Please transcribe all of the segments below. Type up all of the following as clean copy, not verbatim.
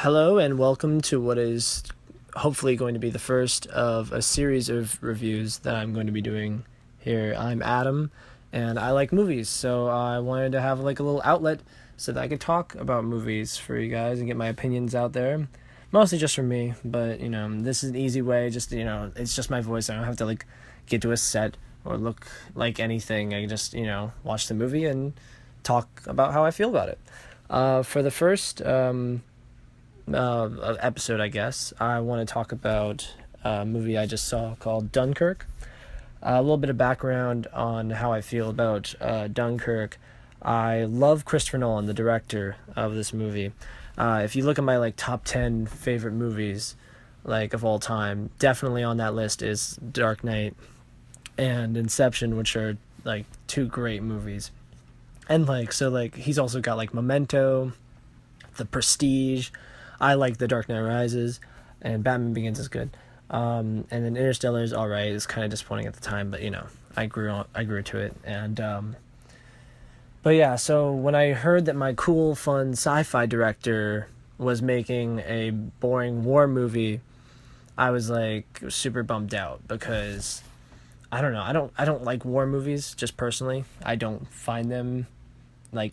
Hello and welcome to what is hopefully going to be the first of a series of reviews that I'm going to be doing here. I'm Adam and I like movies, so I wanted to have like a little outlet so that I could talk about movies for you guys and get my opinions out there. Mostly just for me, but this is an easy way, it's just my voice. I don't have to like get to a set or look like anything. I can just, watch the movie and talk about how I feel about it. For the first episode, I guess, I want to talk about a movie I just saw called Dunkirk. A little bit of background on how I feel about Dunkirk. I love Christopher Nolan, the director of this movie. If you look at my top 10 favorite movies of all time, definitely on that list is Dark Knight and Inception, which are two great movies. And he's also got Memento, The Prestige. I like The Dark Knight Rises, and Batman Begins is good. And then Interstellar is alright. It's kind of disappointing at the time, but I grew to it. And but yeah, so when I heard that my cool, fun sci-fi director was making a boring war movie, I was super bummed out because I don't know. I don't like war movies just personally. I don't find them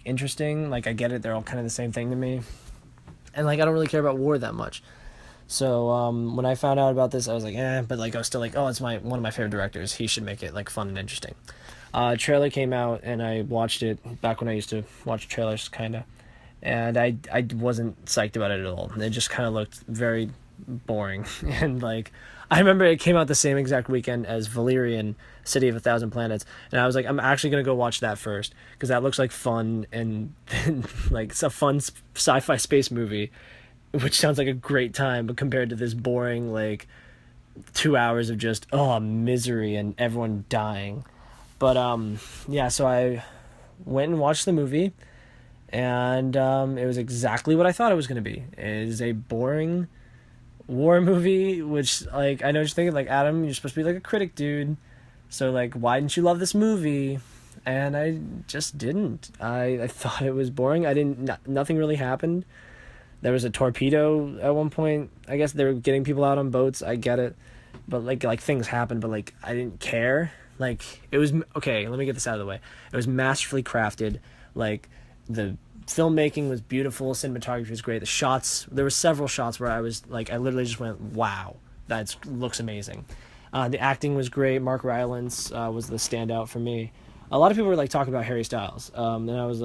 interesting. I get it, they're all kind of the same thing to me. And I don't really care about war that much. So when I found out about this, I was but I was still oh, it's one of my favorite directors. He should make it fun and interesting. Trailer came out and I watched it back when I used to watch trailers kinda. And I wasn't psyched about it at all. It just kinda looked very boring. And I remember it came out the same exact weekend as Valerian, City of a Thousand Planets, and I was I'm actually gonna go watch that first because that looks fun and it's a fun sci-fi space movie, which sounds like a great time. But compared to this boring 2 hours of just misery and everyone dying, but yeah, so I went and watched the movie, and it was exactly what I thought it was gonna be. It is a boring war movie, which I know you're thinking Adam, you're supposed to be a critic, dude, so why didn't you love this movie? And I just didn't. I thought it was boring. Nothing really happened. There was a torpedo at one point. I guess they were getting people out on boats. I get it, but things happened, but I didn't care. It was okay, let me get this out of the way. It was masterfully crafted. The filmmaking was beautiful, cinematography was great. The shots, there were several shots where I was I literally just went, wow, that looks amazing. The acting was great. Mark Rylance was the standout for me. A lot of people were talking about Harry Styles, and I was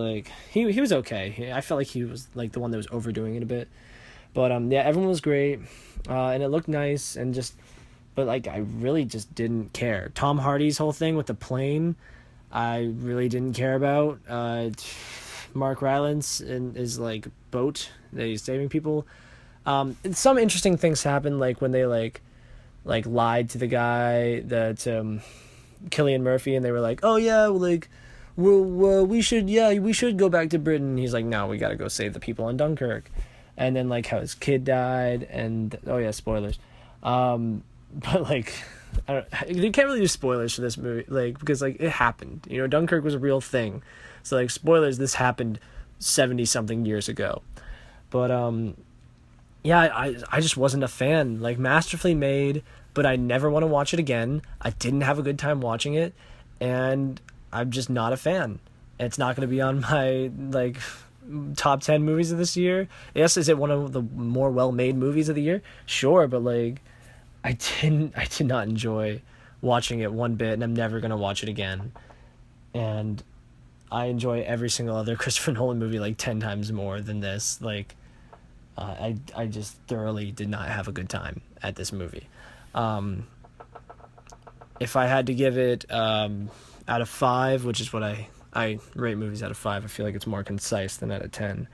he was okay. I felt he was the one that was overdoing it a bit, but yeah, everyone was great, and it looked nice, and but I really just didn't care. Tom Hardy's whole thing with the plane, I really didn't care about. Mark Rylance and his boat that he's saving people. And some interesting things happened, when they lied to the guy that Cillian Murphy, and they were oh yeah, we should go back to Britain. He's no, we gotta go save the people in Dunkirk. And then how his kid died, and oh yeah, spoilers. But I don't, you can't really do spoilers for this movie, because it happened. Dunkirk was a real thing. So spoilers, this happened 70 something years ago. But yeah, I just wasn't a fan. Masterfully made, but I never want to watch it again. I didn't have a good time watching it, and I'm just not a fan. It's not going to be on my top 10 movies of this year. Yes, is it one of the more well-made movies of the year? Sure, but I did not enjoy watching it one bit, and I'm never going to watch it again. And I enjoy every single other Christopher Nolan movie 10 times more than this. I just thoroughly did not have a good time at this movie. If I had to give it out of 5, which is what I rate movies out of 5, I feel it's more concise than out of 10.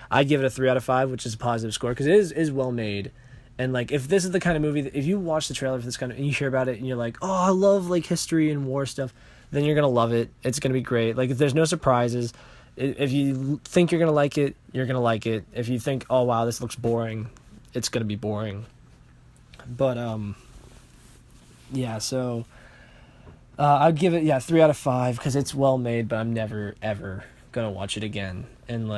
I'd give it a 3 out of 5, which is a positive score, because it is well made. And if this is the kind of movie that if you watch the trailer for this kind of, and you hear about it and you're oh, I love history and war stuff, then you're gonna love it. It's gonna be great. If there's no surprises, if you think you're gonna like it, you're gonna like it. If you think, oh wow, this looks boring, it's gonna be boring. But yeah, so I'd give it 3 out of 5 because it's well made, but I'm never ever gonna watch it again. And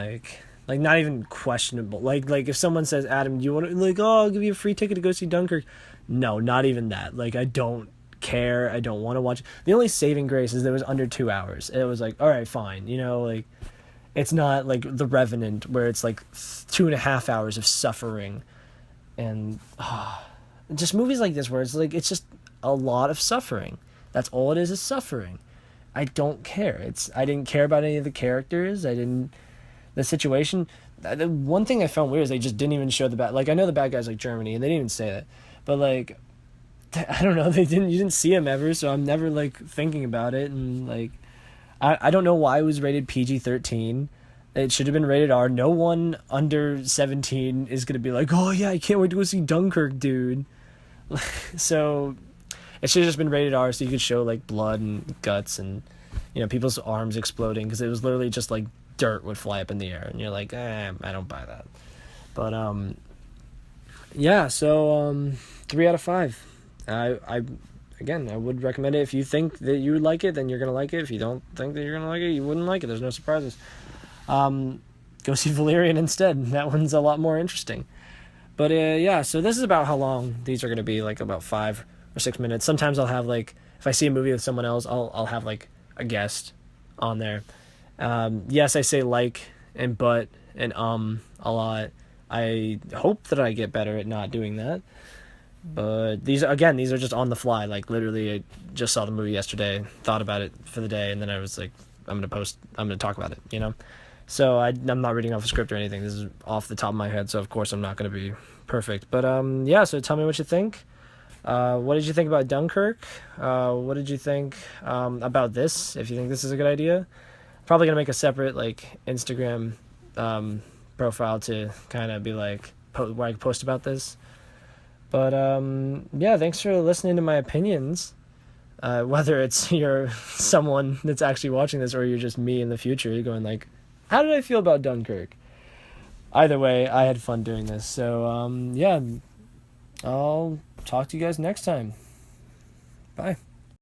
Like, not even questionable. Like if someone says, Adam, do you want to, like, oh, I'll give you a free ticket to go see Dunkirk. No, not even that. Like, I don't care. I don't want to watch. The only saving grace is that it was under 2 hours. It was like, all right, fine. You know, like, it's not like The Revenant where it's like 2.5 hours of suffering. And just movies like this where it's like, it's just a lot of suffering. That's all it is suffering. I don't care. I didn't care about any of the characters. The situation. The one thing I found weird is they just didn't even show the bad. Like, I know the bad guys like Germany, and they didn't even say that. But like, I don't know. You didn't see him ever, so I'm never like thinking about it. And like, I don't know why it was rated PG-13. It should have been rated R. No one under 17 is gonna be like, oh yeah, I can't wait to go see Dunkirk, dude. So it should have just been rated R, so you could show like blood and guts and, you know, people's arms exploding, because it was literally just like dirt would fly up in the air, and you're like, I don't buy that. But yeah. So 3 out of 5. I would recommend it. If you think that you would like it, then you're gonna like it. If you don't think that you're gonna like it, you wouldn't like it. There's no surprises. Go see Valerian instead. That one's a lot more interesting. But yeah, so this is about how long these are gonna be, like about 5 or 6 minutes. Sometimes I'll have, like, if I see a movie with someone else, I'll have like a guest on there. Yes, I say like and but and a lot. I hope that I get better at not doing that. But these are just on the fly. Like, literally, I just saw the movie yesterday, thought about it for the day, and then I was like, I'm gonna talk about it, you know? So I'm not reading off a script or anything. This is off the top of my head, so of course I'm not gonna be perfect. But yeah, so tell me what you think. What did you think about Dunkirk? What did you think about this? If you think this is a good idea. Probably gonna make a separate like Instagram profile to kind of be like where I can post about this. But yeah, thanks for listening to my opinions. Whether it's you're someone that's actually watching this or you're just me in the future, you're going like, how did I feel about Dunkirk? Either way, I had fun doing this. So yeah, I'll talk to you guys next time. Bye.